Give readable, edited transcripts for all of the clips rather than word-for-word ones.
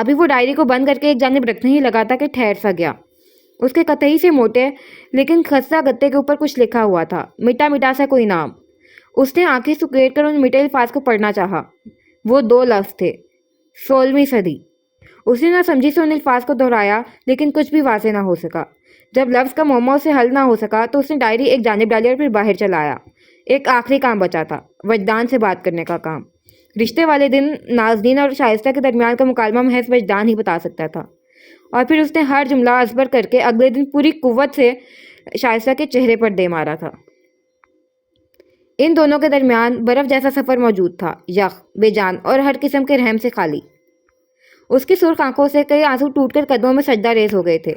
ابھی وہ ڈائری کو بند کر کے ایک جانب رکھنے ہی لگا تھا کہ ٹھہر سا گیا۔ اس کے قطعی سے موٹے لیکن خستہ گتے کے اوپر کچھ لکھا ہوا تھا، مٹا مٹا سا کوئی نام۔ اس نے آنکھیں سکیڑ کر ان مٹے الفاظ کو پڑھنا چاہا۔ وہ 2 لفظ تھے، 16ویں صدی۔ اس نے نہ سمجھی سے ان الفاظ کو دہرایا لیکن کچھ بھی واضح نہ ہو سکا۔ جب لفظ کا معمہ سے حل نہ ہو سکا تو اس نے ڈائری ایک جانب ڈالی اور پھر باہر چلا آیا۔ ایک آخری کام بچا تھا، وجدان سے بات کرنے کا کام۔ رشتے والے دن نازنین اور شائستہ کے درمیان کا مکالمہ محض وجدان ہی بتا سکتا تھا۔ اور پھر اس نے ہر جملہ ازبر کر کے اگلے دن پوری قوت سے شائستہ کے چہرے پر دے مارا تھا۔ ان دونوں کے درمیان برف جیسا سفر موجود تھا، یخ، بے جان اور ہر قسم کے رحم سے خالی۔ اس کی سرخ آنکھوں سے کئی آنسو ٹوٹ کر قدموں میں سجدہ ریز ہو گئے تھے۔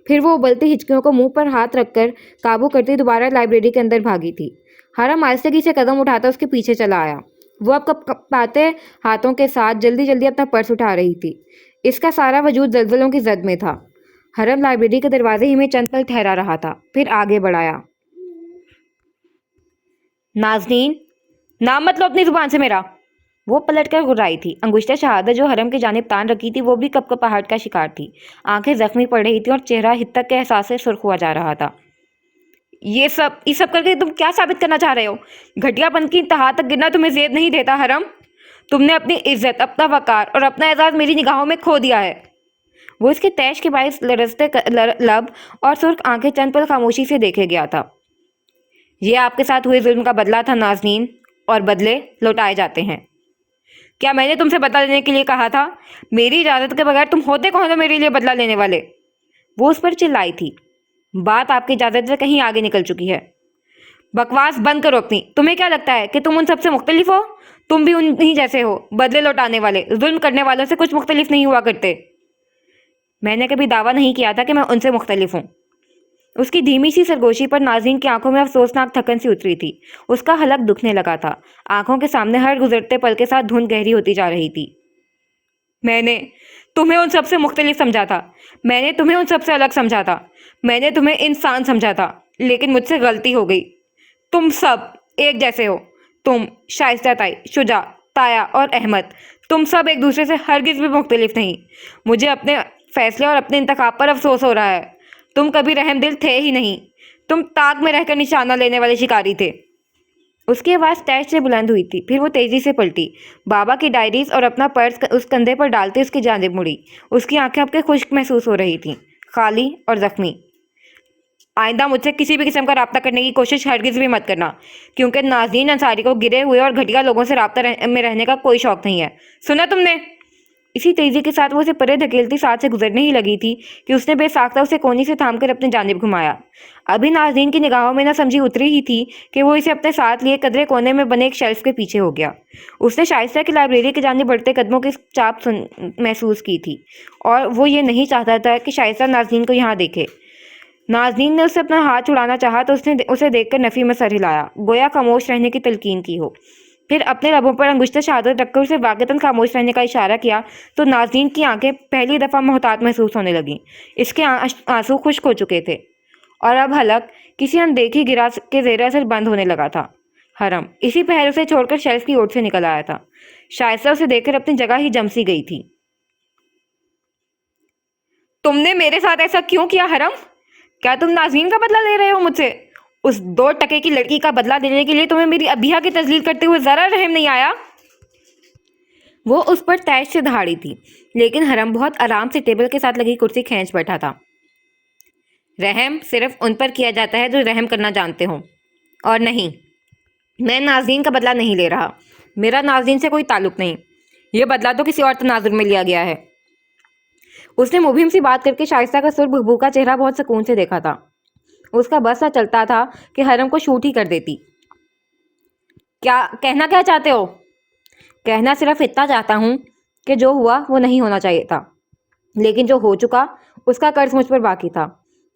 پھر وہ ابلتی ہچکیوں کو منہ پر ہاتھ رکھ کر قابو کرتی دوبارہ لائبریری کے اندر بھاگی تھی۔ حرم آہستگی سے قدم اٹھاتا اس کے پیچھے چلا آیا۔ وہ اب کپاتے ہاتھوں کے ساتھ جلدی جلدی اپنا پرس اٹھا رہی تھی۔ اس کا سارا وجود زلزلوں کی زد میں تھا۔ حرم لائبریری کے دروازے ہی میں چند پل ٹھہرا رہا تھا، پھر آگے بڑھایا۔ نازنین، نام مت لو اپنی زبان سے میرا۔ وہ پلٹ کر گرائی تھی۔ انگشتہ شہادت جو حرم کی جانب تان رکھی تھی وہ بھی کپکپاہٹ کا شکار تھی۔ آنکھیں زخمی پڑ رہی تھیں اور چہرہ ہتک کے احساس سے سرخ ہوا جا رہا تھا۔ یہ سب کر کے تم کیا ثابت کرنا چاہ رہے ہو؟ گھٹیا پن کی انتہا تک گرنا تمہیں زیب نہیں دیتا حرم؟ تم نے اپنی عزت، اپنا وقار اور اپنا اعزاز میری نگاہوں میں کھو دیا ہے۔ وہ اس کے تیش کے باعث لرزتے لب اور سرخ آنکھیں چند پل خاموشی سے دیکھے گیا تھا۔ یہ آپ کے ساتھ ہوئے ظلم کا بدلہ تھا نازنین، اور بدلے لوٹائے جاتے ہیں۔ کیا میں نے تم سے بدلہ لینے کے لیے کہا تھا؟ میری اجازت کے بغیر تم ہوتے کون ہو میرے لیے بدلہ لینے والے؟ وہ اس پر چلائی تھی۔ بات آپ کی اجازت سے کہیں آگے نکل چکی ہے۔ بکواس بند کرو اپنی۔ تمہیں کیا لگتا ہے کہ تم ان سب سے مختلف ہو؟ تم بھی انہی جیسے ہو، بدلے لوٹانے والے، ظلم کرنے والوں سے کچھ مختلف نہیں ہوا کرتے۔ میں نے کبھی دعویٰ نہیں کیا تھا کہ میں ان سے مختلف ہوں۔ اس کی دھیمی سی سرگوشی پر نازنین کی آنکھوں میں افسوسناک تھکن سی اتری تھی۔ اس کا حلق دکھنے لگا تھا۔ آنکھوں کے سامنے ہر گزرتے پل کے ساتھ دھند گہری ہوتی جا رہی تھی۔ میں نے تمہیں ان سب سے مختلف سمجھا تھا۔ میں نے تمہیں ان سب سے الگ سمجھا تھا۔ میں نے تمہیں انسان سمجھا تھا، لیکن مجھ سے غلطی ہو گئی۔ تم سب ایک جیسے ہو۔ تم، شائستہ تائی، شجاع، تایا اور احمد، تم سب ایک دوسرے سے ہرگز بھی مختلف نہیں۔ مجھے اپنے فیصلے اور اپنے انتخاب پر افسوس ہو رہا ہے۔ تم کبھی رحم دل تھے ہی نہیں۔ تم طاق میں رہ کر نشانہ لینے والے شکاری تھے۔ اس کی آواز تیش سے بلند ہوئی تھی، پھر وہ تیزی سے پلٹی، بابا کی ڈائریز اور اپنا پرس اس کندھے پر ڈالتے اس کی جانب مڑی۔ اس کی آنکھیں اب کے خشک محسوس ہو رہی تھیں، خالی اور زخمی۔ آئندہ مجھ سے کسی بھی قسم کا رابطہ کرنے کی کوشش ہرگز بھی مت کرنا، کیونکہ نازنین انصاری کو گرے ہوئے اور گھٹیا لوگوں سے رابطہ میں رہنے کا کوئی شوق نہیں ہے۔ سنا تم نے؟ اسی تیزی کے ساتھ وہ اسے پرے دھکیلتی ساتھ سے گزرنے ہی لگی تھی کہ اس نے بے ساختہ اسے کونی سے تھام کر اپنی جانب گھمایا۔ ابھی نازنین کی نگاہوں میں نہ سمجھی اتری ہی تھی کہ وہ اسے اپنے ساتھ لیے قدرے کونے میں بنے ایک شیلف کے پیچھے ہو گیا۔ اس نے شائستہ کی لائبریری کی جانب بڑھتے قدموں کی چاپ محسوس کی تھی، اور وہ یہ نہیں چاہتا تھا کہ شائستہ نازنین کو یہاں دیکھے۔ نازنین نے اس سے اپنا ہاتھ چھڑانا چاہا تو اس نے اسے دیکھ کر نفی میں سر ہلایا، گویا خاموش رہنے کی تلقین کی ہو۔ پھر اپنے لبوں پر انگشتہ شہادت رکھ کر اسے واقعتاً خاموش رہنے کا اشارہ کیا تو نازنین کی آنکھیں پہلی دفعہ محتاط محسوس ہونے لگیں۔ اس کے آنسو خشک ہو چکے تھے، اور اب حلق کسی اندیکھی گرا کے زیر اثر بند ہونے لگا تھا۔ حرم اسی پہر اسے چھوڑ کر شیلف کی اوٹ سے نکل آیا تھا۔ شائستہ اسے دیکھ کر اپنی جگہ ہی جم سی گئی تھی۔ تم نے میرے ساتھ ایسا کیوں کیا حرم؟ کیا تم نازنین کا بدلہ لے رہے ہو مجھ سے؟ اس 2 ٹکے کی لڑکی کا بدلہ دینے کے لیے تمہیں میری ابیہ کی تذلیل کرتے ہوئے ذرا رحم نہیں آیا؟ وہ اس پر تیش سے دہاڑی تھی، لیکن حرم بہت آرام سے ٹیبل کے ساتھ لگی کرسی کھینچ بیٹھا تھا۔ رحم صرف ان پر کیا جاتا ہے جو رحم کرنا جانتے ہوں، اور نہیں، میں نازنین کا بدلہ نہیں لے رہا۔ میرا نازنین سے کوئی تعلق نہیں۔ یہ بدلہ تو کسی اور تناظر میں لیا گیا ہے۔ اس نے مبہم سی بات کر کے شائستہ کا سرخ بھبو کا چہرہ بہت سکون سے دیکھا تھا۔ اس کا بس نہ چلتا تھا کہ حرم کو شوٹ ہی کر دیتی۔ کہنا کیا چاہتے ہو؟ کہنا صرف اتنا چاہتا ہوں کہ جو ہوا وہ نہیں ہونا چاہیے تھا، لیکن جو ہو چکا اس کا قرض مجھ پر باقی تھا،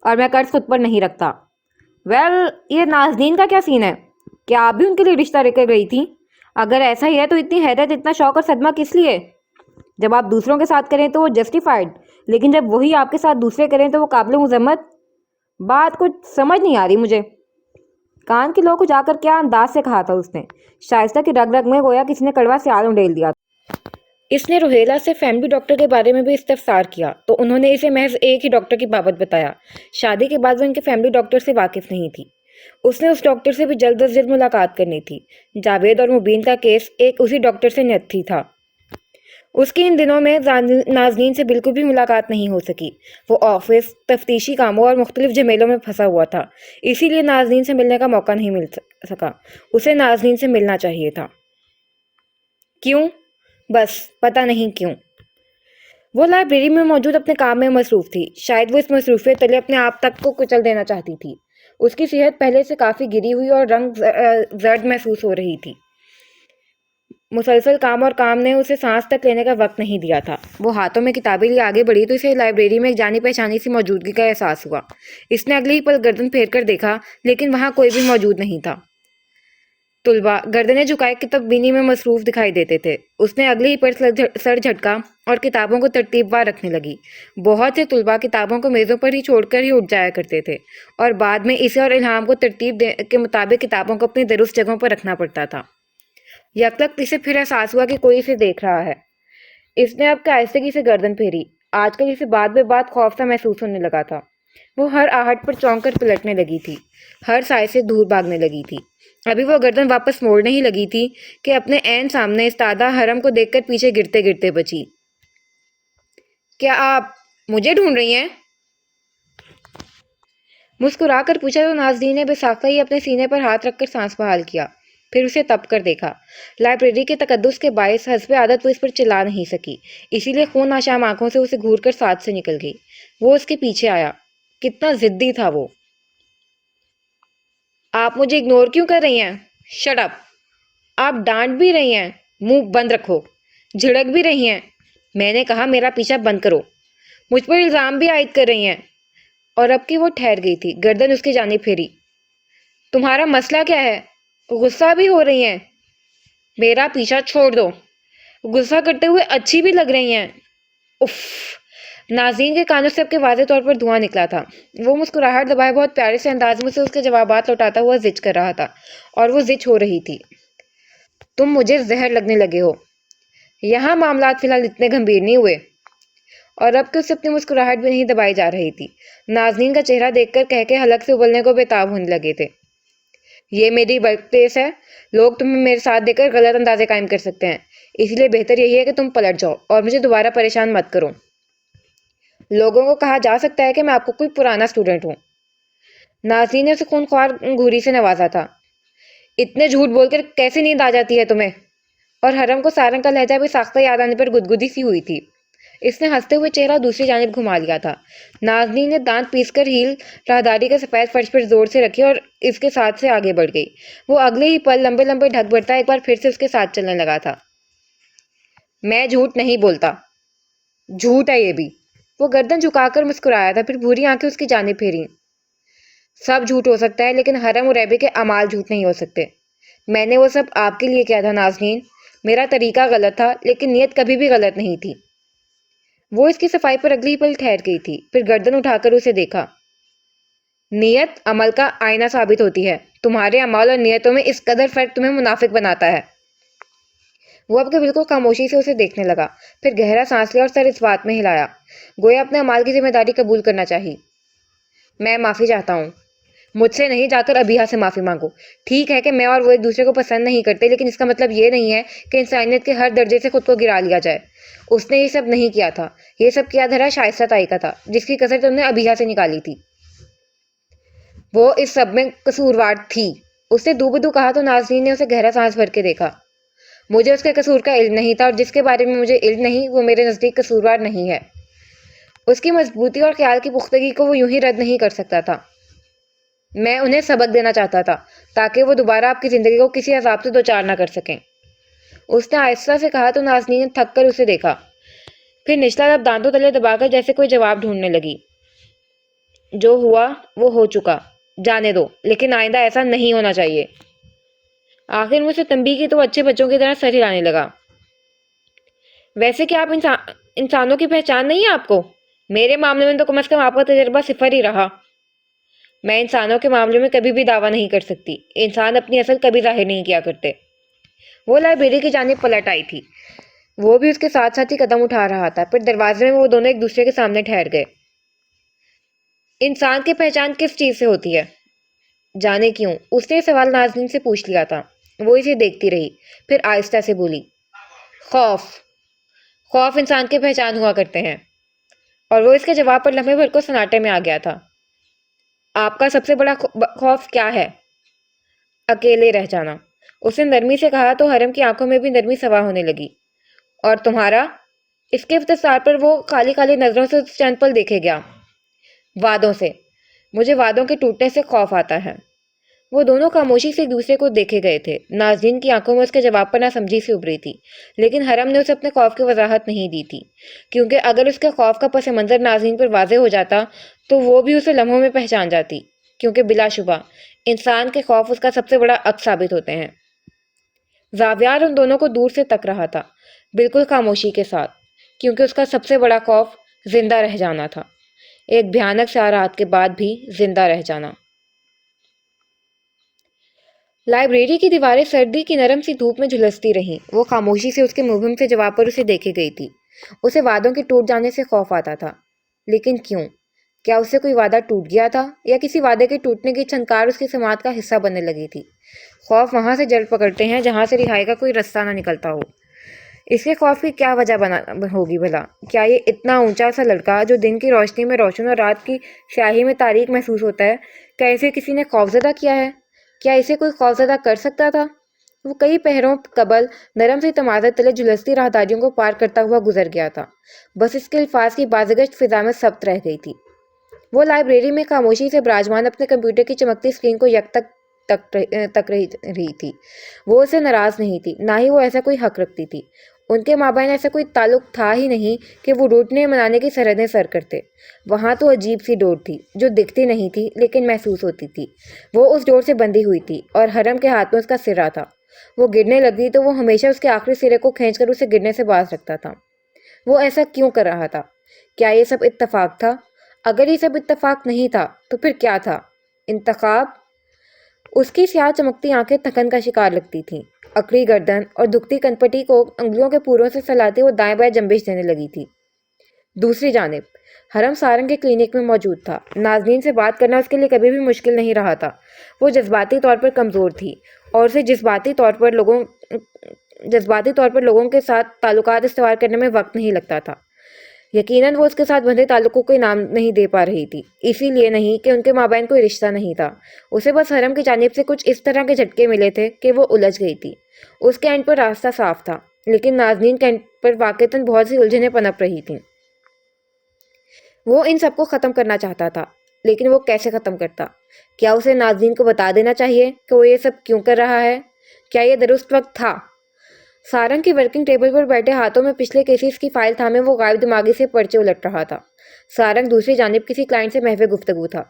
اور میں قرض خود پر نہیں رکھتا۔ یہ نازنین کا کیا سین ہے؟ کیا آپ بھی ان کے لیے رشتہ لے کر گئی تھی؟ اگر ایسا ہی ہے تو اتنی حیرت، اتنا شوق اور صدمہ کس لیے؟ جب آپ دوسروں کے ساتھ کریں تو وہ جسٹیفائڈ، لیکن جب وہی آپ کے ساتھ دوسرے کریں تو وہ قابل مذمت۔ بات کچھ سمجھ نہیں آ رہی مجھے۔ کان کی لو کو جا کر کیا انداز سے کہا تھا اس نے۔ شائستہ کی رگ رگ میں گویا کسی نے کڑوا سیال انڈیل دیا تھا۔ اس نے روہیلا سے فیملی ڈاکٹر کے بارے میں بھی استفسار کیا تو انہوں نے اسے محض ایک ہی ڈاکٹر کی بابت بتایا۔ شادی کے بعد وہ ان کے فیملی ڈاکٹر سے واقف نہیں تھی۔ اس نے اس ڈاکٹر سے بھی جلد از جلد ملاقات کرنی تھی۔ جاوید اور مبین کا کیس ایک اسی ڈاکٹر سے نتھی تھا۔ اس کی ان دنوں میں نازنین سے بالکل بھی ملاقات نہیں ہو سکی۔ وہ آفس، تفتیشی کاموں اور مختلف جھمیلوں میں پھنسا ہوا تھا، اسی لیے نازنین سے ملنے کا موقع نہیں مل سکا۔ اسے نازنین سے ملنا چاہیے تھا۔ کیوں؟ بس پتہ نہیں کیوں۔ وہ لائبریری میں موجود اپنے کام میں مصروف تھی۔ شاید وہ اس مصروفیت تلے اپنے آپ تک کو کچل دینا چاہتی تھی۔ اس کی صحت پہلے سے کافی گری ہوئی اور رنگ زرد محسوس ہو رہی تھی۔ مسلسل کام اور کام نے اسے سانس تک لینے کا وقت نہیں دیا تھا۔ وہ ہاتھوں میں کتابیں لیے آگے بڑھی تو اسے لائبریری میں ایک جانی پہچانی سی موجودگی کا احساس ہوا۔ اس نے اگلے ہی پل گردن پھیر کر دیکھا، لیکن وہاں کوئی بھی موجود نہیں تھا۔ طلباء گردنیں جھکائے کتاب بینی میں مصروف دکھائی دیتے تھے۔ اس نے اگلے ہی پر سر جھٹکا اور کتابوں کو ترتیب وار رکھنے لگی۔ بہت سے طلباء کتابوں کو میزوں پر ہی چھوڑ کر ہی اٹھ جایا کرتے تھے اور بعد میں اسے اور الہام کو ترتیب کے مطابق کتابوں کو اپنی درست جگہوں پر رکھنا پڑتا تھا۔ یکلخت اسے پھر احساس ہوا کہ کوئی اسے دیکھ رہا ہے۔ اس نے اب آہستگی سے گردن پھیری۔ آج کل اسے بات بے بات خوف سا محسوس ہونے لگا تھا۔ وہ ہر آہٹ پر چونک کر پلٹنے لگی تھی، ہر سائے سے دور بھاگنے لگی تھی۔ ابھی وہ گردن واپس موڑنے ہی لگی تھی کہ اپنے عین سامنے استادہ حرم کو دیکھ کر پیچھے گرتے گرتے بچی۔ کیا آپ مجھے ڈھونڈ رہی ہیں؟ مسکرا کر پوچھا تو نازنین نے بے ساختہ ہی اپنے سینے پر ہاتھ رکھ کر سانس بحال کیا، پھر اسے تپ کر دیکھا۔ لائبریری کے تقدس کے باعث حسب عادت وہ اس پر چلا نہیں سکی، اسی لیے خون آشام آنکھوں سے اسے گھور کر ساتھ سے نکل گئی۔ وہ اس کے پیچھے آیا۔ کتنا ضدی تھا وہ! آپ مجھے اگنور کیوں کر رہی ہیں؟ Shut up! آپ ڈانٹ بھی رہی ہیں، منہ بند رکھو۔ جھڑک بھی رہی ہیں۔ میں نے کہا میرا پیچھا بند کرو۔ مجھ پر الزام بھی عائد کر رہی ہیں۔ اور اب کہ وہ ٹھہر گئی تھی، گردن اس کی جانب پھیری۔ تمہارا مسئلہ کیا ہے؟ غصہ بھی ہو رہی ہیں؟ میرا پیچھا چھوڑ دو۔ غصہ کرتے ہوئے اچھی بھی لگ رہی ہیں۔ اف! نازنین کے کانوں سے اب کے واضح طور پر دھواں نکلا تھا۔ وہ مسکراہٹ دبائے بہت پیارے سے انداز میں سے اس کے جوابات لوٹاتا ہوا زج کر رہا تھا، اور وہ زج ہو رہی تھی۔ تم مجھے زہر لگنے لگے ہو۔ یہاں معاملات فی الحال اتنے گمبھیر نہیں ہوئے۔ اور اب کہ اسے اپنی مسکراہٹ بھی نہیں دبائی جا رہی تھی، نازنین کا چہرہ دیکھ کر کہہ کے حلق سے ابلنے کو بےتاب ہونے لگے تھے۔ یہ میری ورک پلیس ہے، لوگ تمہیں میرے ساتھ دے کر غلط اندازے قائم کر سکتے ہیں، اس لیے بہتر یہی ہے کہ تم پلٹ جاؤ اور مجھے دوبارہ پریشان مت کرو۔ لوگوں کو کہا جا سکتا ہے کہ میں آپ کو کوئی پرانا اسٹوڈنٹ ہوں۔ نازنین نے اسے خونخوار گھوری سے نوازا تھا۔ اتنے جھوٹ بول کر کیسے نیند آ جاتی ہے تمہیں؟ اور حرم کو سارنگ کا لہجہ بھی ساختہ یاد آنے پر گدگدی سی ہوئی تھی۔ اس نے ہنستے ہوئے چہرہ دوسری جانب گھما لیا تھا۔ نازنین نے دانت پیس کر ہیل راہداری کے سفید فرش پر زور سے رکھی اور اس کے ساتھ سے آگے بڑھ گئی۔ وہ اگلے ہی پل لمبے لمبے ڈھک بڑھتا ایک بار پھر سے اس کے ساتھ چلنے لگا تھا۔ میں جھوٹ نہیں بولتا۔ جھوٹ ہے یہ بھی۔ وہ گردن جھکا کر مسکرایا تھا، پھر بھوری آنکھیں اس کی جانب پھیریں۔ سب جھوٹ ہو سکتا ہے، لیکن حرم عریبی کے اعمال جھوٹ نہیں ہو سکتے۔ میں نے وہ سب آپ کے لیے کیا تھا نازنین۔ میرا طریقہ غلط تھا، لیکن نیت کبھی بھی غلط نہیں تھی۔ وہ اس کی صفائی پر اگلی پل ٹھہر گئی تھی، پھر گردن اٹھا کر اسے دیکھا۔ نیت عمل کا آئینہ ثابت ہوتی ہے۔ تمہارے اعمال اور نیتوں میں اس قدر فرق تمہیں منافق بناتا ہے۔ وہ اب کے بالکل خاموشی سے اسے دیکھنے لگا، پھر گہرا سانس لیا اور سر اس بات میں ہلایا، گویا اپنے اعمال کی ذمہ داری قبول کرنا چاہی۔ میں معافی چاہتا ہوں۔ مجھ سے نہیں، جا کر ابیہا سے معافی مانگو۔ ٹھیک ہے کہ میں اور وہ ایک دوسرے کو پسند نہیں کرتے، لیکن اس کا مطلب یہ نہیں ہے کہ انسانیت کے ہر درجے سے خود کو گرا لیا جائے۔ اس نے یہ سب نہیں کیا تھا، یہ سب کیا دھرا شائستہ تائی کا تھا، جس کی کسر تم نے ابیہا سے نکالی تھی۔ وہ اس سب میں قصوروار تھی۔ اس نے دو بدو کہا تو نازنین نے اسے گہرا سانس بھر کے دیکھا۔ مجھے اس کے قصور کا علم نہیں تھا، اور جس کے بارے میں مجھے علم نہیں وہ میرے نزدیک قصوروار نہیں ہے۔ اس کی مضبوطی اور خیال کی پختگی کو وہ یوں ہی رد نہیں کر سکتا تھا۔ میں انہیں سبق دینا چاہتا تھا تاکہ وہ دوبارہ آپ کی زندگی کو کسی عذاب سے دوچار نہ کر سکیں۔ اس نے آہستہ سے کہا تو نازنین نے تھک کر اسے دیکھا، پھر نچلا لب دانتوں تلے دبا کر جیسے کوئی جواب ڈھونڈنے لگی۔ جو ہوا وہ ہو چکا، جانے دو، لیکن آئندہ ایسا نہیں ہونا چاہیے۔ آخر مجھ سے تنبیہ کی تو وہ اچھے بچوں کی طرح سر ہلانے لگا۔ ویسے کہ آپ انسانوں کی پہچان نہیں ہے آپ کو؟ میرے معاملے میں تو کم از کم آپ کا تجربہ صفر ہی رہا۔ میں انسانوں کے معاملے میں کبھی بھی دعویٰ نہیں کر سکتی۔ انسان اپنی اصل کبھی ظاہر نہیں کیا کرتے۔ وہ لائبریری کی جانب پلٹ آئی تھی۔ وہ بھی اس کے ساتھ ساتھ ہی قدم اٹھا رہا تھا۔ پھر دروازے میں وہ دونوں ایک دوسرے کے سامنے ٹھہر گئے۔ انسان کی پہچان کس چیز سے ہوتی ہے؟ جانے کیوں؟ اس نے یہ سوال ناظرین سے پوچھ لیا تھا۔ وہ اسے دیکھتی رہی، پھر آہستہ سے بولی، خوف۔ خوف انسان کی پہچان ہوا کرتے ہیں۔ اور وہ اس کے جواب پر لمحے بھر کو سناٹے میں آ گیا تھا۔ آپ کا سب سے بڑا خوف کیا ہے؟ اکیلے رہ جانا۔ اس نے نرمی سے کہا تو حرم کی آنکھوں میں بھی نرمی سوا ہونے لگی۔ اور تمہارا؟ اس کے اختصار پر وہ کالی کالی نظروں سے چند پل دیکھے گیا۔ وعدوں سے۔ مجھے وعدوں کے ٹوٹنے سے خوف آتا ہے۔ وہ دونوں خاموشی سے ایک دوسرے کو دیکھے گئے تھے۔ ناظرین کی آنکھوں میں اس کے جواب پر ناسمجھی سی ابھری تھی، لیکن حرم نے اسے اپنے خوف کی وضاحت نہیں دی تھی، کیونکہ اگر اس کے خوف کا پس منظر ناظرین پر واضح ہو جاتا تو وہ بھی اسے لمحوں میں پہچان جاتی، کیونکہ بلا شبہ انسان کے خوف اس کا سب سے بڑا عکس ثابت ہوتے ہیں۔ زاویار ان دونوں کو دور سے تک رہا تھا، بالکل خاموشی کے ساتھ، کیونکہ اس کا سب سے بڑا خوف زندہ رہ جانا تھا، ایک بھیانک سا رات کے بعد بھی زندہ رہ جانا۔ لائبریری کی دیواریں سردی کی نرم سی دھوپ میں جھلستی رہیں۔ وہ خاموشی سے اس کے مبہم سے جواب پر اسے دیکھے گئی تھی۔ اسے وعدوں کے ٹوٹ جانے سے خوف آتا تھا، لیکن کیوں؟ کیا اس سے کوئی وعدہ ٹوٹ گیا تھا، یا کسی وعدے کے ٹوٹنے کی چھنکار اس کی سماعت کا حصہ بننے لگی تھی؟ خوف وہاں سے جڑ پکڑتے ہیں جہاں سے رہائی کا کوئی رستہ نہ نکلتا ہو۔ اس کے خوف کی کیا وجہ ہوگی بھلا؟ کیا یہ اتنا اونچا سا لڑکا جو دن کی روشنی میں روشن اور رات کی سیاہی میں تاریک محسوس ہوتا ہے، کیا اسے کسی نے خوفزدہ کیا ہے؟ کیا اسے کوئی خوفزدہ کر سکتا تھا؟ وہ کئی پہروں قبل نرم سی تمازت تلے جھلستی راہداریوں کو پار کرتا ہوا گزر گیا تھا، بس اس کے الفاظ کی بازگشت فضا میں ثبت رہ گئی تھی۔ وہ لائبریری میں خاموشی سے براجمان اپنے کمپیوٹر کی چمکتی اسکرین کو یک تک رہی تھی۔ وہ اسے ناراض نہیں تھی، نہ ہی وہ ایسا کوئی حق رکھتی تھی۔ ان کے مابین ایسا کوئی تعلق تھا ہی نہیں کہ وہ روٹنے منانے کی سرحدیں سر کرتے۔ وہاں تو عجیب سی ڈور تھی جو دکھتی نہیں تھی لیکن محسوس ہوتی تھی۔ وہ اس ڈور سے بندھی ہوئی تھی اور حرم کے ہاتھ میں اس کا سرا تھا۔ وہ گرنے لگتی تو وہ ہمیشہ اس کے آخری سرے کو کھینچ کر اسے گرنے سے باز رکھتا تھا۔ وہ ایسا کیوں کر رہا تھا؟ کیا یہ سب اتفاق تھا؟ اگر یہ سب اتفاق نہیں تھا تو پھر کیا تھا؟ انتخاب؟ اس کی سیاہ چمکتی آنکھیں تھکن کا شکار لگتی تھیں۔ اکڑی گردن اور دکھتی کنپٹی کو انگلیوں کے پوروں سے سلاتے وہ دائیں بائیں جنبش دینے لگی تھی۔ دوسری جانب حرم سارنگ کے کلینک میں موجود تھا۔ ناظرین سے بات کرنا اس کے لیے کبھی بھی مشکل نہیں رہا تھا۔ وہ جذباتی طور پر کمزور تھی اور اسے جذباتی طور پر لوگوں کے ساتھ تعلقات استوار کرنے میں وقت نہیں لگتا تھا۔ یقیناً وہ اس کے ساتھ بندھے تعلقوں کو انعام نہیں دے پا رہی تھی، اسی لیے نہیں کہ ان کے مابین کوئی رشتہ نہیں تھا، اسے بس حرم کی جانب سے کچھ اس طرح کے جھٹکے ملے تھے کہ وہ الجھ گئی تھی۔ اس کے اینڈ پر راستہ صاف تھا، لیکن ناظرین کے اینڈ پر واقعتاً بہت سی الجھنیں پنپ رہی تھیں۔ وہ ان سب کو ختم کرنا چاہتا تھا، لیکن وہ کیسے ختم کرتا؟ کیا اسے ناظرین کو بتا دینا چاہیے کہ وہ یہ سب کیوں کر رہا ہے؟ کیا یہ درست وقت تھا؟ سارنگ کی ورکنگ ٹیبل پر بیٹھے ہاتھوں میں پچھلے کیسز کی فائل تھامے وہ غائب دماغی سے پرچے الٹ رہا تھا۔ سارنگ دوسری جانب کسی کلائنٹ سے محو گفتگو تھا۔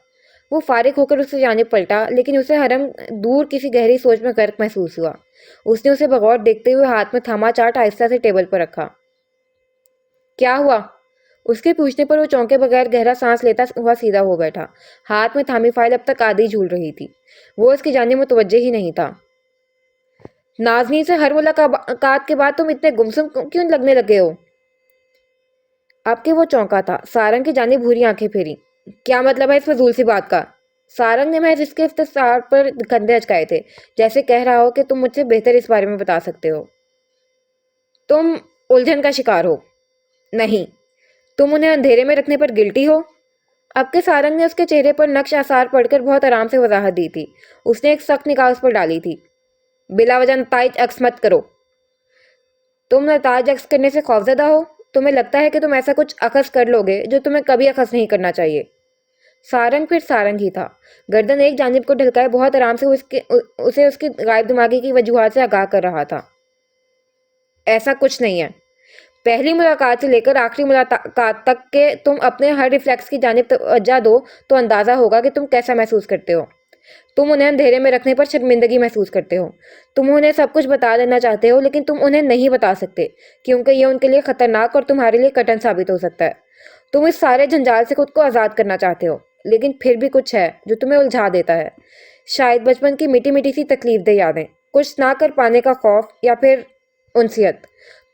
وہ فارغ ہو کر اس کی جانب پلٹا، لیکن اسے حرم دور کسی گہری سوچ میں غرق محسوس ہوا۔ اس نے اسے بغور دیکھتے ہوئے ہاتھ میں تھاما چارٹ آہستہ سے ٹیبل پر رکھا۔ کیا ہوا؟ اس کے پوچھنے پر وہ چونکے بغیر گہرا سانس لیتا ہوا سیدھا ہو بیٹھا۔ ہاتھ میں تھامی فائل اب تک آدھی جھول رہی تھی۔ وہ اس کی جانب متوجہ ہی نہیں تھا۔ ناظرین سے ہر ملاقات کے بعد تم اتنے گمسم کیوں لگنے لگے ہو؟ اب کہ وہ چونکا تھا، سارنگ کی جانب بھوری آنکھیں پھیری۔ کیا مطلب ہے اس فضول سی بات کا؟ سارنگ نے محض اس کے اختصار پر کندھے اچکائے تھے، جیسے کہہ رہا ہو کہ تم مجھ سے بہتر اس بارے میں بتا سکتے ہو۔ تم الجھن کا شکار ہو؟ نہیں۔ تم انہیں اندھیرے میں رکھنے پر گلٹی ہو؟ اب کہ سارنگ نے اس کے چہرے پر نقش آثار پڑھ کر بہت آرام سے وضاحت دی تھی۔ اس نے ایک سخت نگاہ اس پر ڈالی تھی۔ بلا وجہ نتائج عکس مت کرو۔ تم نتائج عکس کرنے سے خوفزدہ ہو؟ تمہیں لگتا ہے کہ تم ایسا کچھ اخذ کر لو گے جو تمہیں کبھی اخذ نہیں کرنا چاہیے۔ سارنگ پھر سارنگ ہی تھا، گردن ایک جانب کو ڈھلکائے بہت آرام سے اسے اس کی غائب دماغی کی وجوہات سے آگاہ کر رہا تھا۔ ایسا کچھ نہیں ہے۔ پہلی ملاقات سے لے کر آخری ملاقات تک کہ تم اپنے ہر ریفلیکس کی جانب توجہ دو تو اندازہ ہوگا کہ تم کیسا محسوس کرتے ہو۔ تم انہیں اندھیرے میں رکھنے پر شرمندگی محسوس کرتے ہو۔ تم انہیں سب کچھ بتا دینا چاہتے ہو، لیکن تم انہیں نہیں بتا سکتے کیونکہ یہ ان کے لیے خطرناک اور تمہارے لیے کٹن ثابت ہو سکتا ہے۔ تم اس سارے جنجال سے خود کو آزاد کرنا چاہتے ہو، لیکن پھر بھی کچھ ہے جو تمہیں الجھا دیتا ہے۔ شاید بچپن کی میٹھی میٹھی سی تکلیف دہ یادیں، کچھ نہ کر پانے کا خوف، یا پھر انسیت۔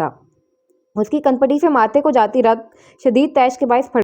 تھا۔ اس کی کنپٹی سے ماتھے کو جاتی رگ شدید تیش کے باعث پھٹ